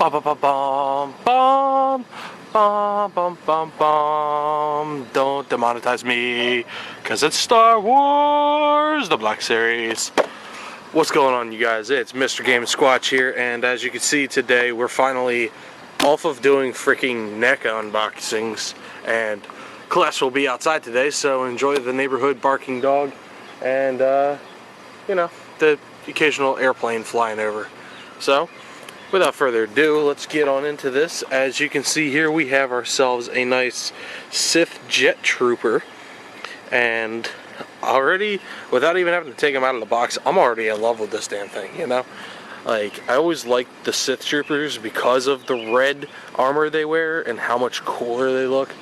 Bum bum bum bum bum bum bum bum bum. Don't demonetize me, cause it's Star Wars, the Black Series. What's going on, you guys? It's Mr. Game Squatch here, and as you can see today, we're finally off of doing freaking Neca unboxings, and class will be outside today, so enjoy the neighborhood barking dog, and you know, the occasional airplane flying over. So, without further ado, let's get on into this. As you can see here, we have ourselves a nice Sith Jet Trooper, and already, without even having to take him out of the box, I'm already in love with this damn thing, you know? Like, I always liked the Sith Troopers because of the red armor they wear and how much cooler they look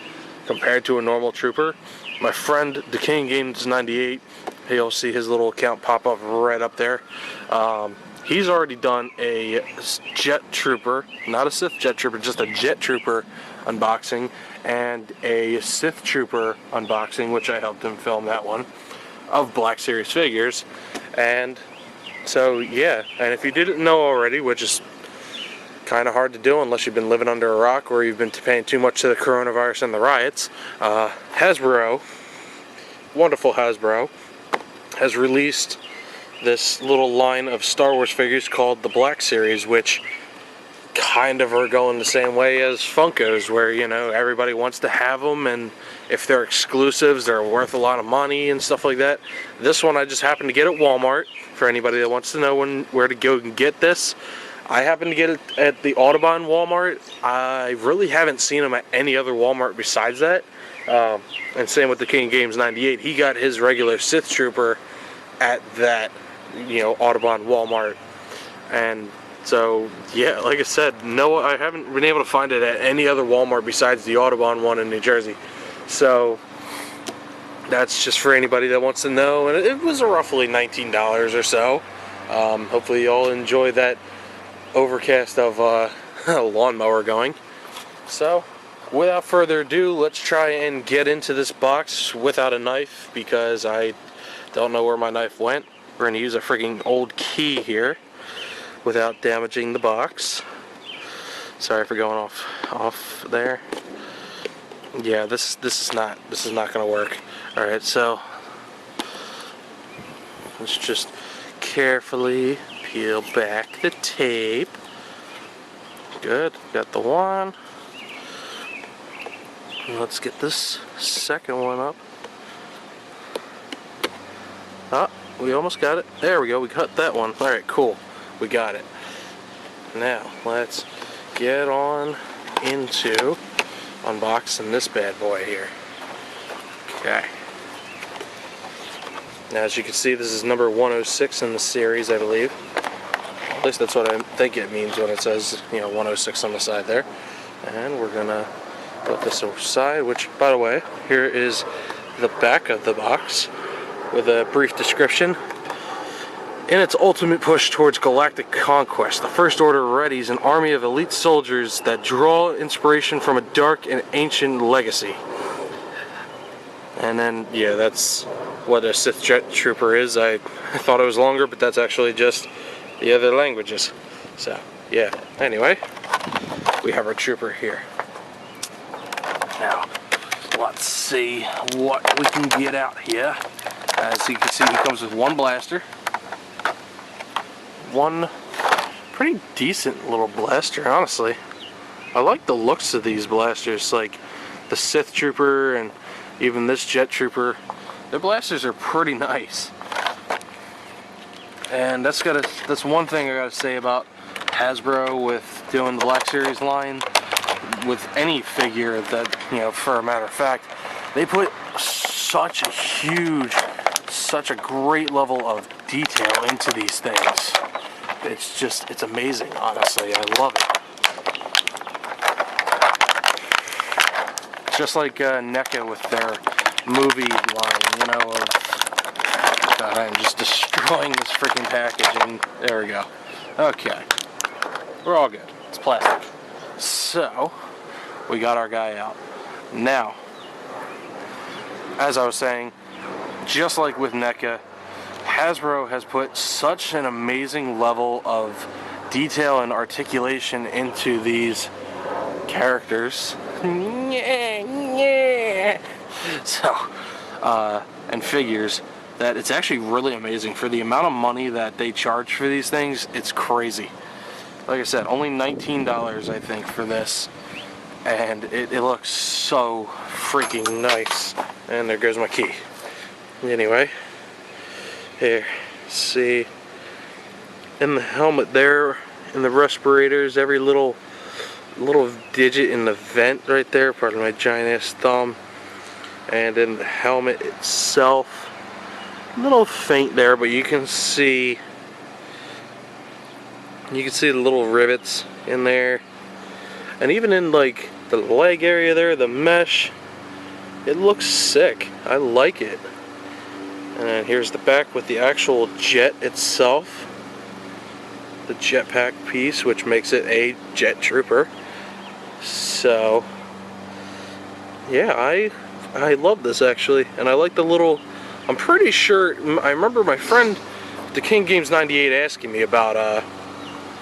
compared to a normal trooper. My friend, the King Games 98, you'll see his little account pop up right up there. He's already done a Jet Trooper, not a Sith Jet Trooper, just a Jet Trooper unboxing, and a Sith Trooper unboxing, which I helped him film that one, of Black Series figures. And so, yeah, and if you didn't know already, which is kind of hard to do unless you've been living under a rock or you've been paying too much to the coronavirus and the riots, Hasbro, wonderful Hasbro, has released this little line of Star Wars figures called the Black Series, which kind of are going the same way as Funkos, where, you know, everybody wants to have them, and if they're exclusives, they're worth a lot of money and stuff like that. This one I just happened to get at Walmart, for anybody that wants to know where to go and get this. I happened to get it at the Audubon Walmart. I really haven't seen them at any other Walmart besides that. And same with the King Games 98. He got his regular Sith Trooper at that, you know, Audubon Walmart. And so, yeah, like I said, no, I haven't been able to find it at any other Walmart besides the Audubon one in New Jersey. So that's just for anybody that wants to know. And it was roughly $19 or so. Hopefully you all enjoy that overcast of a lawnmower going. So, without further ado, let's try and get into this box without a knife, because I don't know where my knife went. We're going to use a freaking old key here without damaging the box. Sorry for going off there. Yeah, this is not going to work. All right, so let's just carefully peel back the tape. Good, got the one. Let's get this second one up. Oh, we almost got it. There we go, we cut that one. Alright, cool. We got it. Now, let's get on into unboxing this bad boy here. Okay. Now, as you can see, this is number 106 in the series, I believe. At least that's what I think it means when it says, you know, 106 on the side there. And we're gonna put this aside, which, by the way, here is the back of the box with a brief description. In its ultimate push towards galactic conquest, the First Order readies an army of elite soldiers that draw inspiration from a dark and ancient legacy. And then, yeah, that's what a Sith Jet Trooper is. I thought it was longer, but that's actually just the other languages. So, yeah. Anyway, we have our trooper here. Now, let's see what we can get out here. As you can see, he comes with one blaster. One pretty decent little blaster, honestly. I like the looks of these blasters, like the Sith Trooper and even this Jet Trooper. Their blasters are pretty nice. And that's one thing I gotta say about Hasbro with doing the Black Series line. With any figure that, you know, for a matter of fact, they put such a great level of detail into these things. It's amazing, honestly. I love it. Just like Neca with their movie line, you know, of, God, I'm just destroying this freaking packaging. There we go. Okay. We're all good. It's plastic. So, we got our guy out. Now, as I was saying, just like with Neca, Hasbro has put such an amazing level of detail and articulation into these characters. So, and figures, that it's actually really amazing. For the amount of money that they charge for these things, it's crazy. Like I said, only $19 I think for this, and it looks so freaking nice. And there goes my key. Anyway, here, see, in the helmet there, in the respirators, every little digit in the vent right there, part of my giant ass thumb, and in the helmet itself, a little faint there, but you can see the little rivets in there, and even in like the leg area there, the mesh, it looks sick. I like it. And here's the back with the actual jet itself, the jetpack piece, which makes it a jet trooper. So yeah, I love this actually, and I like the little, I'm pretty sure, I remember my friend the King Games 98 asking me about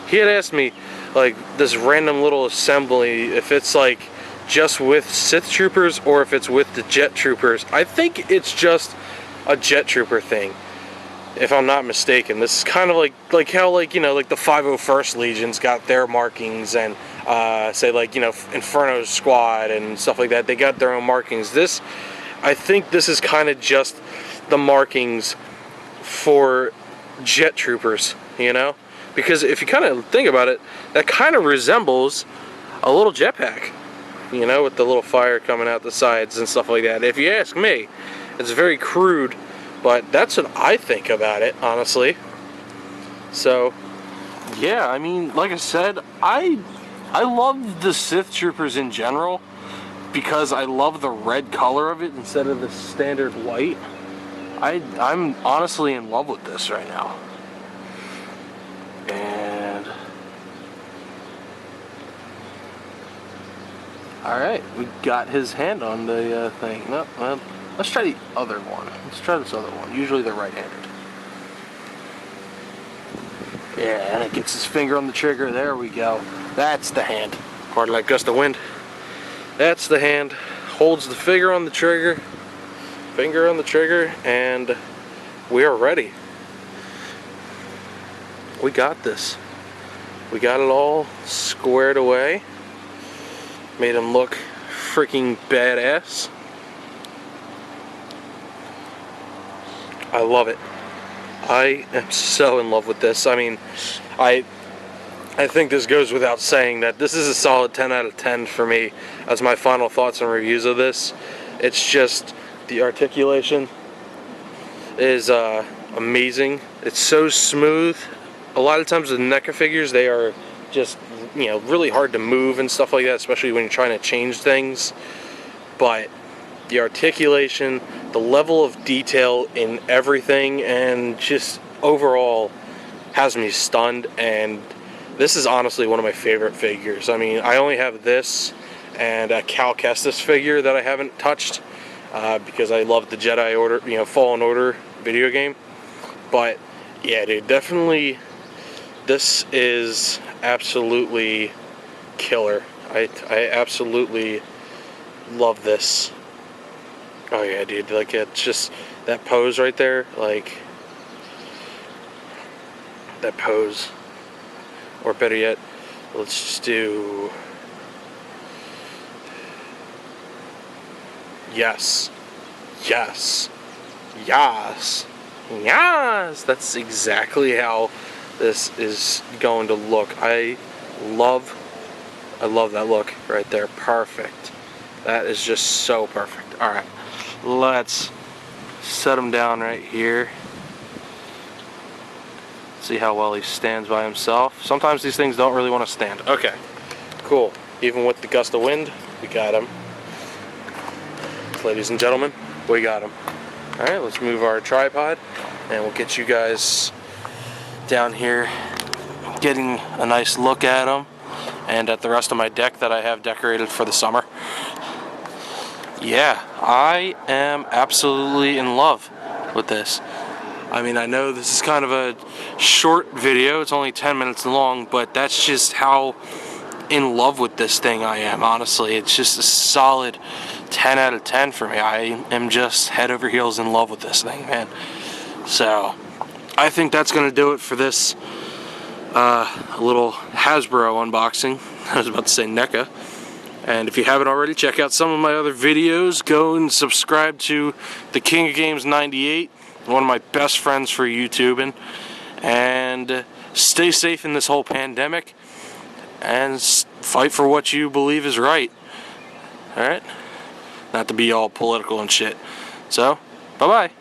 he had asked me like this random little assembly if it's like just with Sith troopers or if it's with the jet troopers. I think it's just a jet trooper thing, if I'm not mistaken. This is kind of like how, like, you know, like the 501st Legions got their markings, and say like, you know, Inferno's squad and stuff like that, they got their own markings. This, I think this is kind of just the markings for jet troopers, you know, because if you kind of think about it, that kind of resembles a little jetpack, you know, with the little fire coming out the sides and stuff like that. If you ask me, it's very crude, but that's what I think about it, honestly. So yeah, I mean, like I said, I love the Sith troopers in general because I love the red color of it instead of the standard white. I'm honestly in love with this right now. And alright, we got his hand on the thing. No, well, let's try the other one. Let's try this other one. Usually they're right-handed. Yeah, and it gets his finger on the trigger. There we go. That's the hand. Pardon that gust of wind. That's the hand. Holds the finger on the trigger. Finger on the trigger, and we are ready. We got this. We got it all squared away. Made him look freaking badass. I love it. I am so in love with this. I mean, I think this goes without saying that this is a solid 10 out of 10 for me as my final thoughts and reviews of this. It's just, the articulation is amazing. It's so smooth. A lot of times with Neca figures, they are just, you know, really hard to move and stuff like that, especially when you're trying to change things. But the articulation, the level of detail in everything, and just overall has me stunned. And this is honestly one of my favorite figures. I mean, I only have this and a Cal Kestis figure that I haven't touched because I love the Jedi Order, you know, Fallen Order video game. But yeah, dude, definitely this is absolutely killer. I absolutely love this. Oh yeah, dude, like, it's just that pose right there, like that pose. Or better yet, let's just do, yes, yes, yes, yes. That's exactly how this is going to look. I love that look right there. Perfect. That is just so perfect. All right, let's set him down right here. See how well he stands by himself. Sometimes these things don't really want to stand. Okay, cool. Even with the gust of wind, we got him. Ladies and gentlemen, we got him. All right, let's move our tripod, and we'll get you guys down here getting a nice look at him and at the rest of my deck that I have decorated for the summer. Yeah, I am absolutely in love with this. I mean, I know this is kind of a short video, it's only 10 minutes long, but that's just how in love with this thing I am, honestly. It's just a solid 10 out of 10 for me. I am just head over heels in love with this thing, man. So, I think that's going to do it for this little Hasbro unboxing. I was about to say Neca. And if you haven't already, check out some of my other videos. Go and subscribe to the King of Games 98, one of my best friends for YouTubing. And stay safe in this whole pandemic. And fight for what you believe is right. Alright? Not to be all political and shit. So, bye-bye.